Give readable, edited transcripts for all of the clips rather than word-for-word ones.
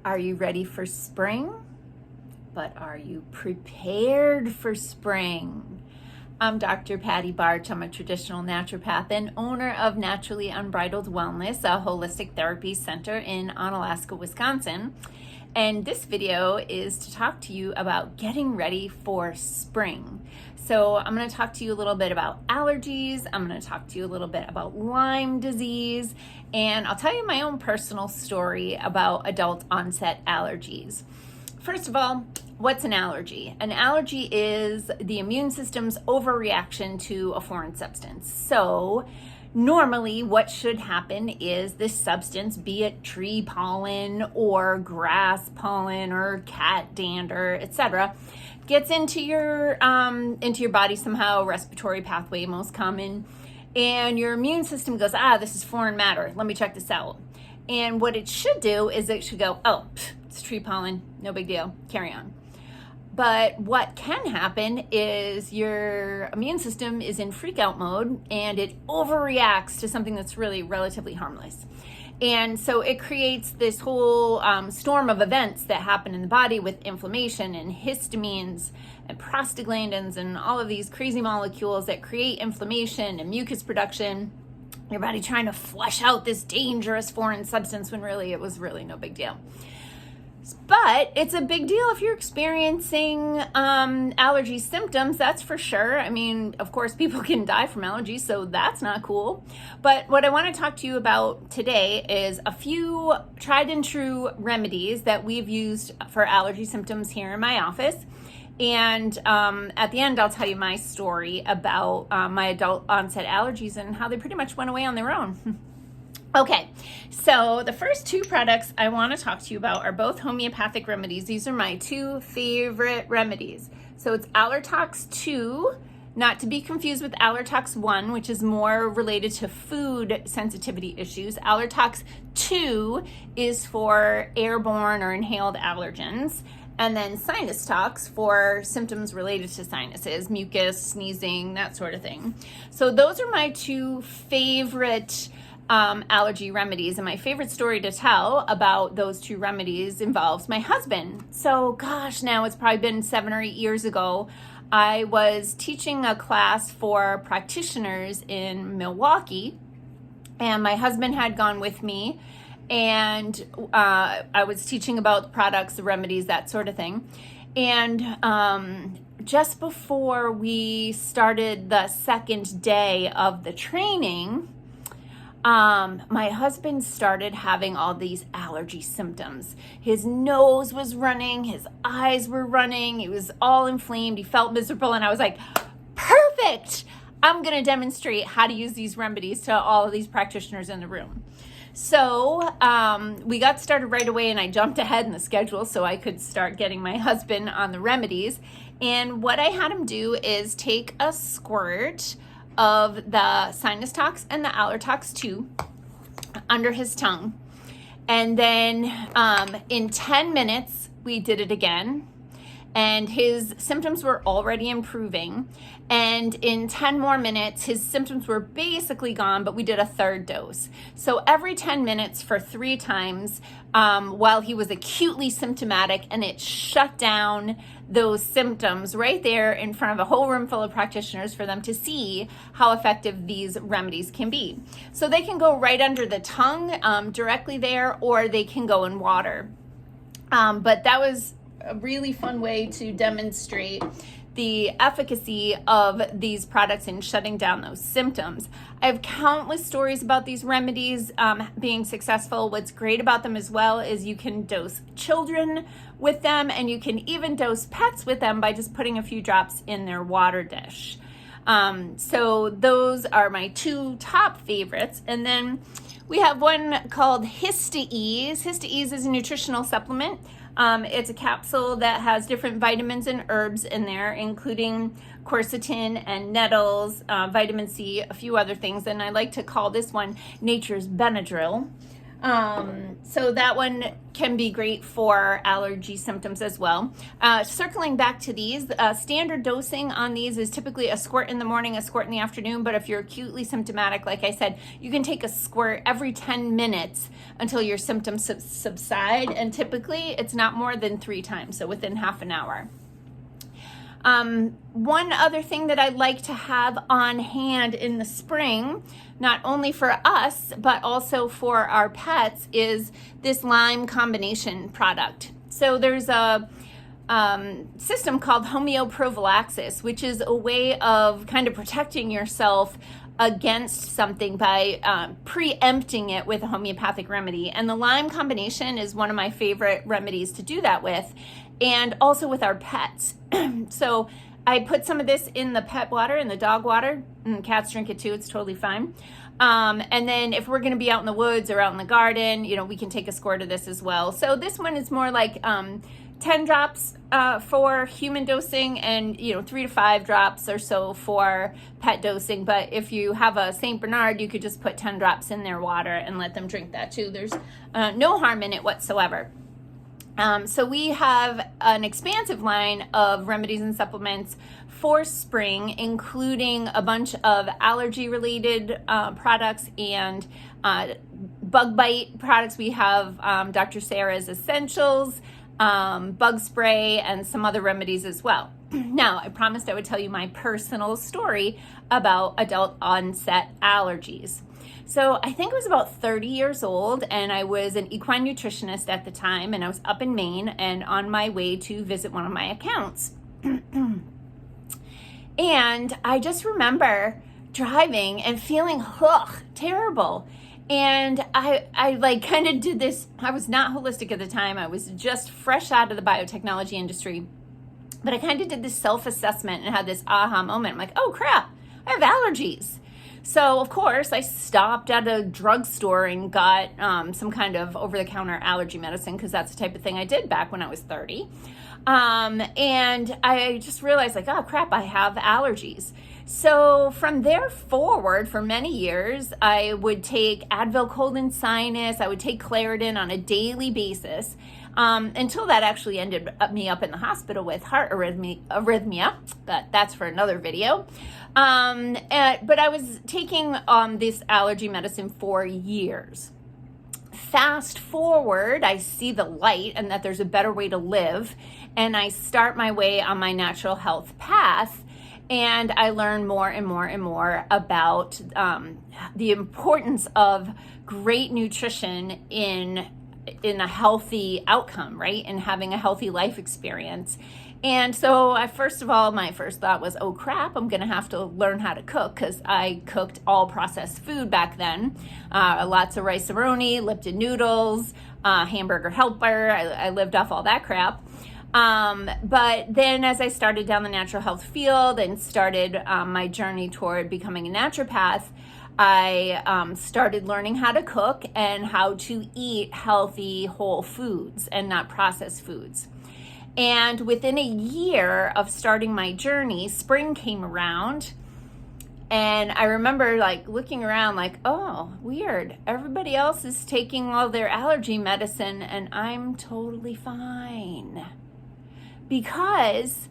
Are you ready for spring? But are you prepared for spring? I'm Dr. Patty Barch. I'm a traditional naturopath and owner of Naturally Unbridled Wellness, a holistic therapy center in Onalaska, Wisconsin. And this video is to talk to you about getting ready for spring. So I'm going to talk to you a little bit about allergies. I'm going to talk to you a little bit about Lyme disease, and I'll tell you my own personal story about adult onset allergies. First of all, what's an allergy? An allergy is the immune system's overreaction to a foreign substance. So normally what should happen is this substance, be it tree pollen or grass pollen or cat dander, etc., gets into your body somehow, respiratory pathway most common, and your immune system goes, this is foreign matter, let me check this out. And what it should do is it should go, it's tree pollen, no big deal, carry on. But what can happen is your immune system is in freak out mode and it overreacts to something that's really relatively harmless. And so it creates this whole storm of events that happen in the body with inflammation and histamines and prostaglandins and all of these crazy molecules that create inflammation and mucus production. Your body trying to flush out this dangerous foreign substance when really it was really no big deal. But it's a big deal if you're experiencing allergy symptoms, that's for sure. I mean, of course, people can die from allergies, so that's not cool. But what I want to talk to you about today is a few tried and true remedies that we've used for allergy symptoms here in my office. And at the end, I'll tell you my story about my adult onset allergies and how they pretty much went away on their own. Okay, so the first two products I want to talk to you about are both homeopathic remedies. These are my two favorite remedies. So it's Allertox 2, not to be confused with Allertox 1, which is more related to food sensitivity issues. Allertox 2 is for airborne or inhaled allergens. And then Sinus Tox for symptoms related to sinuses, mucus, sneezing, that sort of thing. So those are my two favorite allergy remedies, and my favorite story to tell about those two remedies involves my husband. So gosh, now it's probably been 7 or 8 years ago. I was teaching a class for practitioners in Milwaukee, and my husband had gone with me, and I was teaching about the products, the remedies, that sort of thing. And just before we started the second day of the training, my husband started having all these allergy symptoms. His nose was running, his eyes were running, he was all inflamed, he felt miserable, and I was like, perfect! I'm gonna demonstrate how to use these remedies to all of these practitioners in the room. So we got started right away, and I jumped ahead in the schedule so I could start getting my husband on the remedies. And what I had him do is take a squirt of the Sinus Tox and the Allertox 2 under his tongue. And then in 10 minutes, we did it again. And his symptoms were already improving. And in 10 more minutes, his symptoms were basically gone, but we did a third dose. So every 10 minutes for 3 times while he was acutely symptomatic, and it shut down those symptoms right there in front of a whole room full of practitioners for them to see how effective these remedies can be. So they can go right under the tongue directly there, or they can go in water. But that was a really fun way to demonstrate the efficacy of these products in shutting down those symptoms. I have countless stories about these remedies being successful. What's great about them as well is you can dose children with them, and you can even dose pets with them by just putting a few drops in their water dish. So those are my two top favorites. And then we have one called Hista-Ease. Hista-Ease is a nutritional supplement. It's a capsule that has different vitamins and herbs in there, including quercetin and nettles, vitamin C, a few other things. And I like to call this one Nature's Benadryl. So that one can be great for allergy symptoms as well. Circling back to these, standard dosing on these is typically a squirt in the morning, a squirt in the afternoon, but if you're acutely symptomatic, like I said, you can take a squirt every 10 minutes until your symptoms subside, and typically it's not more than 3 times, so within half an hour. One other thing that I like to have on hand in the spring, not only for us, but also for our pets, is this lime combination product. So there's a system called homeoprophylaxis, which is a way of kind of protecting yourself against something by preempting it with a homeopathic remedy. And the lime combination is one of my favorite remedies to do that with, and also with our pets. So I put some of this in the pet water, in the dog water, and cats drink it too, it's totally fine. And then if we're gonna be out in the woods or out in the garden, you know, we can take a squirt of this as well. So this one is more like 10 drops for human dosing, and 3 to 5 drops or so for pet dosing. But if you have a St. Bernard, you could just put 10 drops in their water and let them drink that too. There's no harm in it whatsoever. So we have an expansive line of remedies and supplements for spring, including a bunch of allergy-related products and bug bite products. We have Dr. Sarah's Essentials, bug spray, and some other remedies as well. Now, I promised I would tell you my personal story about adult onset allergies. So I think I was about 30 years old, and I was an equine nutritionist at the time, and I was up in Maine and on my way to visit one of my accounts. And I just remember driving and feeling terrible. And I like kind of did this. I was not holistic at the time. I was just fresh out of the biotechnology industry. But I kind of did this self-assessment and had this aha moment. I'm like, oh crap, I have allergies. So of course I stopped at a drugstore and got some kind of over-the-counter allergy medicine, because that's the type of thing I did back when I was 30. And I just realized, like, oh crap, I have allergies. So from there forward, for many years, I would take Advil cold and sinus. I would take Claritin on a daily basis, until that actually ended me up in the hospital with heart arrhythmia, but that's for another video. But I was taking this allergy medicine for years. Fast forward, I see the light and that there's a better way to live, and I start my way on my natural health path, and I learn more and more and more about the importance of great nutrition in a healthy outcome, right? And having a healthy life experience. And so my first thought was, oh crap, I'm gonna have to learn how to cook, because I cooked all processed food back then. Lots of rice-a-roni, Lipton noodles, Hamburger Helper. I lived off all that crap. But then as I started down the natural health field and started my journey toward becoming a naturopath, I started learning how to cook and how to eat healthy whole foods and not processed foods. And within a year of starting my journey, spring came around, and I remember like looking around like, oh, weird. Everybody else is taking all their allergy medicine and I'm totally fine. Because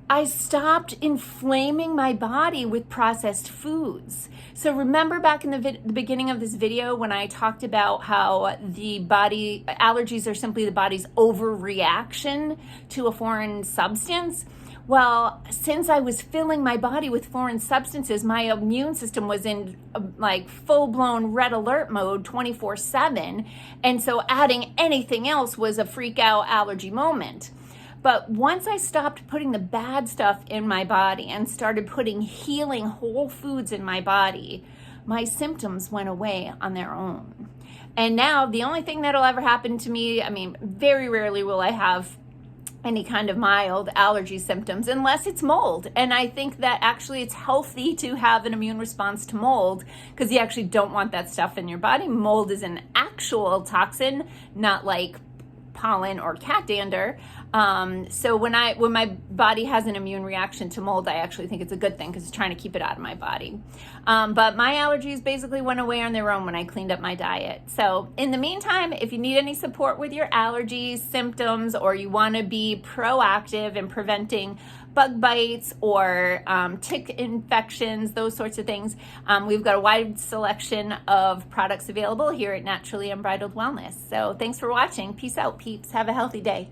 I stopped inflaming my body with processed foods. So remember back in the beginning of this video when I talked about how allergies are simply the body's overreaction to a foreign substance? Well, since I was filling my body with foreign substances, my immune system was in like full-blown red alert mode 24/7. And so adding anything else was a freak out allergy moment. But once I stopped putting the bad stuff in my body and started putting healing whole foods in my body, my symptoms went away on their own. And now the only thing that'll ever happen to me, I mean, very rarely will I have any kind of mild allergy symptoms unless it's mold. And I think that actually it's healthy to have an immune response to mold, because you actually don't want that stuff in your body. Mold is an actual toxin, not like pollen or cat dander. So when my body has an immune reaction to mold, I actually think it's a good thing because it's trying to keep it out of my body. But my allergies basically went away on their own when I cleaned up my diet. So in the meantime, if you need any support with your allergies, symptoms, or you want to be proactive in preventing bug bites or tick infections, those sorts of things, we've got a wide selection of products available here at Naturally Unbridled Wellness. So thanks for watching. Peace out, peeps. Have a healthy day.